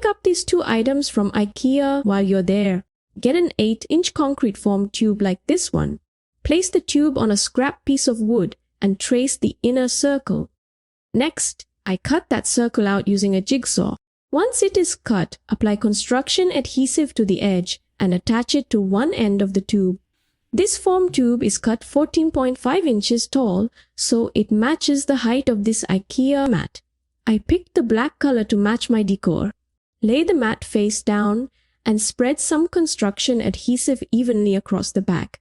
up these two items from IKEA while you're there. Get an 8-inch concrete form tube like this one. Place the tube on a scrap piece of wood and trace the inner circle. Next, I cut that circle out using a jigsaw. Once it is cut, apply construction adhesive to the edge and attach it to one end of the tube. This foam tube is cut 14.5 inches tall, so it matches the height of this IKEA mat. I picked the black color to match my decor. Lay the mat face down and spread some construction adhesive evenly across the back.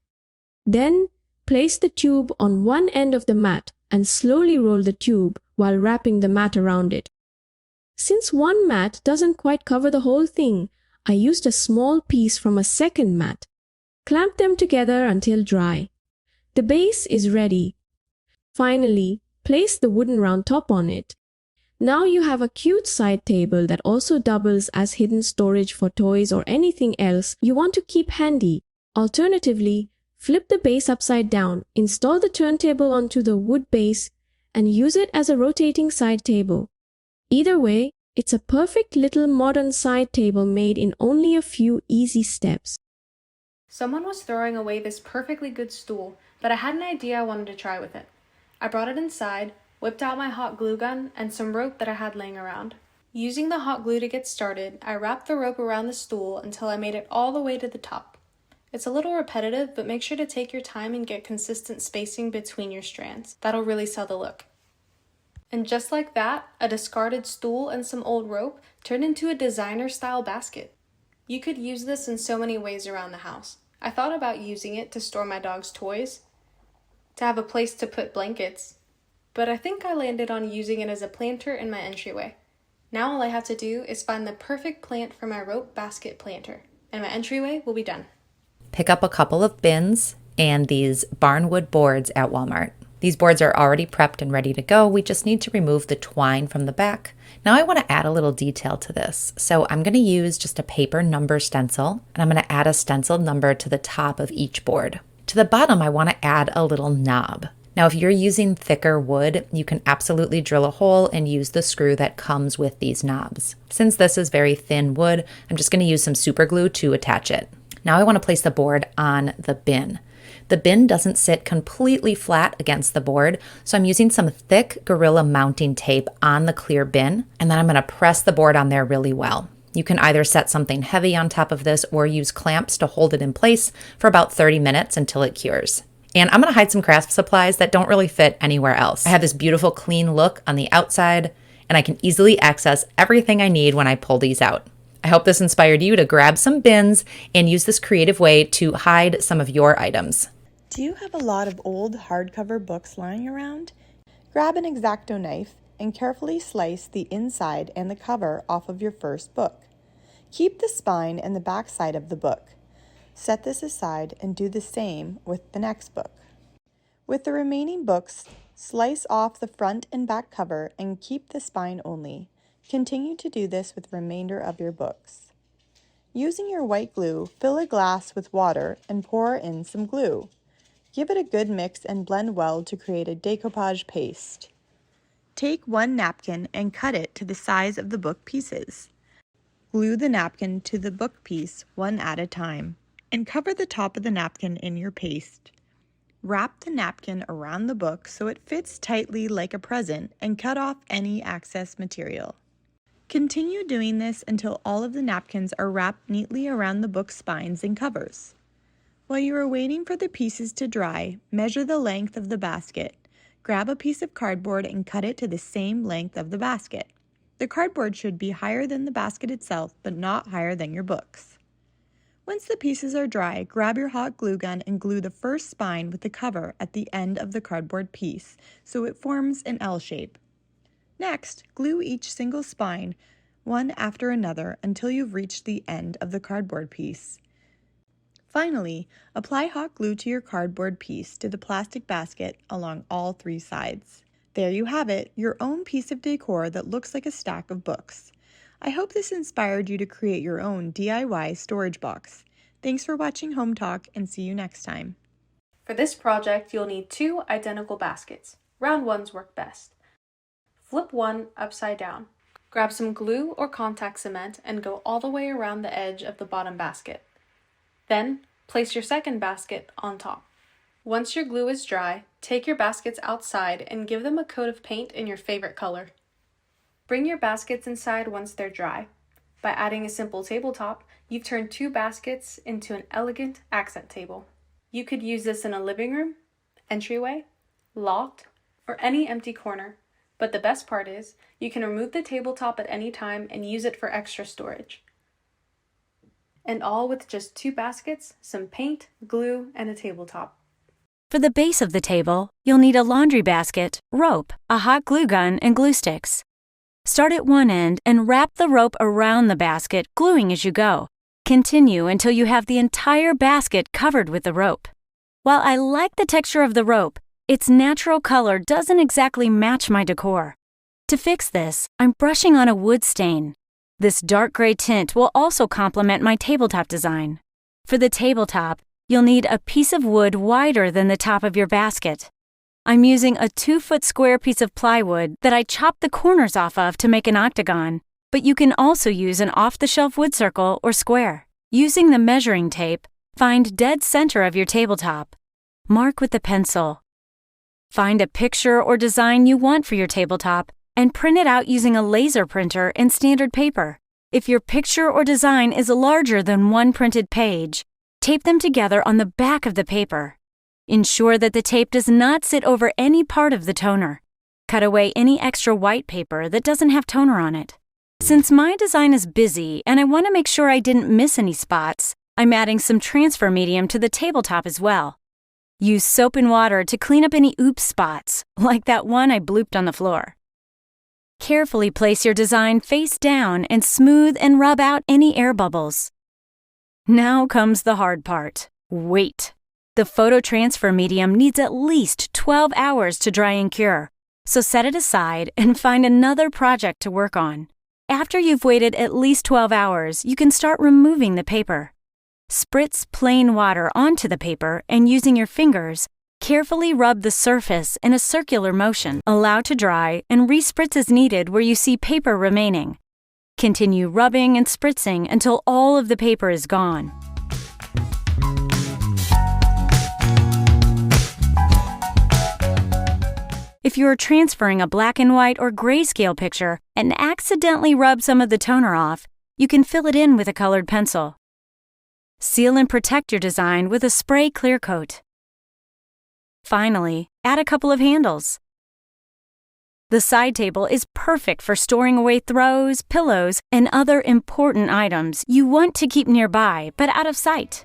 Then, place the tube on one end of the mat and slowly roll the tube while wrapping the mat around it. Since one mat doesn't quite cover the whole thing, I used a small piece from a second mat. Clamp them together until dry. The base is ready. Finally, place the wooden round top on it. Now you have a cute side table that also doubles as hidden storage for toys or anything else you want to keep handy. Alternatively, flip the base upside down, install the turntable onto the wood base, and use it as a rotating side table. Either way, it's a perfect little modern side table made in only a few easy steps. Someone was throwing away this perfectly good stool, but I had an idea I wanted to try with it. I brought it inside, whipped out my hot glue gun, and some rope that I had laying around. Using the hot glue to get started, I wrapped the rope around the stool until I made it all the way to the top. It's a little repetitive, but make sure to take your time and get consistent spacing between your strands. That'll really sell the look. And just like that, a discarded stool and some old rope turned into a designer-style basket. You could use this in so many ways around the house. I thought about using it to store my dog's toys, to have a place to put blankets, but I think I landed on using it as a planter in my entryway. Now all I have to do is find the perfect plant for my rope basket planter, and my entryway will be done. Pick up a couple of bins and these barnwood boards at Walmart. These boards are already prepped and ready to go. We just need to remove the twine from the back. Now I want to add a little detail to this. So I'm going to use just a paper number stencil, and I'm going to add a stenciled number to the top of each board. To the bottom, I want to add a little knob. Now, if you're using thicker wood, you can absolutely drill a hole and use the screw that comes with these knobs. Since this is very thin wood, I'm just going to use some super glue to attach it. Now I want to place the board on the bin. The bin doesn't sit completely flat against the board, so I'm using some thick Gorilla mounting tape on the clear bin, and then I'm going to press the board on there really well. You can either set something heavy on top of this or use clamps to hold it in place for about 30 minutes until it cures. And I'm going to hide some craft supplies that don't really fit anywhere else. I have this beautiful clean look on the outside, and I can easily access everything I need when I pull these out. I hope this inspired you to grab some bins and use this creative way to hide some of your items. Do you have a lot of old hardcover books lying around? Grab an X-Acto knife and carefully slice the inside and the cover off of your first book. Keep the spine and the back side of the book. Set this aside and do the same with the next book. With the remaining books, slice off the front and back cover and keep the spine only. Continue to do this with the remainder of your books. Using your white glue, fill a glass with water and pour in some glue. Give it a good mix and blend well to create a decoupage paste. Take one napkin and cut it to the size of the book pieces. Glue the napkin to the book piece one at a time, and cover the top of the napkin in your paste. Wrap the napkin around the book so it fits tightly like a present and cut off any excess material. Continue doing this until all of the napkins are wrapped neatly around the book spines and covers. While you are waiting for the pieces to dry, measure the length of the basket. Grab a piece of cardboard and cut it to the same length of the basket. The cardboard should be higher than the basket itself, but not higher than your books. Once the pieces are dry, grab your hot glue gun and glue the first spine with the cover at the end of the cardboard piece so it forms an L shape. Next, glue each single spine, one after another, until you've reached the end of the cardboard piece. Finally, apply hot glue to your cardboard piece to the plastic basket along all three sides. There you have it, your own piece of decor that looks like a stack of books. I hope this inspired you to create your own DIY storage box. Thanks for watching Home Talk, and see you next time. For this project, you'll need 2 identical baskets. Round ones work best. Flip one upside down. Grab some glue or contact cement and go all the way around the edge of the bottom basket. Then, place your second basket on top. Once your glue is dry, take your baskets outside and give them a coat of paint in your favorite color. Bring your baskets inside once they're dry. By adding a simple tabletop, you've turned 2 baskets into an elegant accent table. You could use this in a living room, entryway, loft, or any empty corner. But the best part is, you can remove the tabletop at any time and use it for extra storage. And all with just 2 baskets, some paint, glue, and a tabletop. For the base of the table, you'll need a laundry basket, rope, a hot glue gun, and glue sticks. Start at one end and wrap the rope around the basket, gluing as you go. Continue until you have the entire basket covered with the rope. While I like the texture of the rope, its natural color doesn't exactly match my decor. To fix this, I'm brushing on a wood stain. This dark gray tint will also complement my tabletop design. For the tabletop, you'll need a piece of wood wider than the top of your basket. I'm using a 2-foot square piece of plywood that I chopped the corners off of to make an octagon, but you can also use an off-the-shelf wood circle or square. Using the measuring tape, find dead center of your tabletop. Mark with a pencil. Find a picture or design you want for your tabletop and print it out using a laser printer and standard paper. If your picture or design is larger than one printed page, tape them together on the back of the paper. Ensure that the tape does not sit over any part of the toner. Cut away any extra white paper that doesn't have toner on it. Since my design is busy and I want to make sure I didn't miss any spots, I'm adding some transfer medium to the tabletop as well. Use soap and water to clean up any oops spots, like that one I blooped on the floor. Carefully place your design face down and smooth and rub out any air bubbles. Now comes the hard part. Wait. The photo transfer medium needs at least 12 hours to dry and cure, so set it aside and find another project to work on. After you've waited at least 12 hours, you can start removing the paper. Spritz plain water onto the paper and using your fingers, carefully rub the surface in a circular motion. Allow to dry and respritz as needed where you see paper remaining. Continue rubbing and spritzing until all of the paper is gone. If you are transferring a black and white or grayscale picture and accidentally rub some of the toner off, you can fill it in with a colored pencil. Seal and protect your design with a spray clear coat. Finally, add a couple of handles. The side table is perfect for storing away throws, pillows, and other important items you want to keep nearby but out of sight.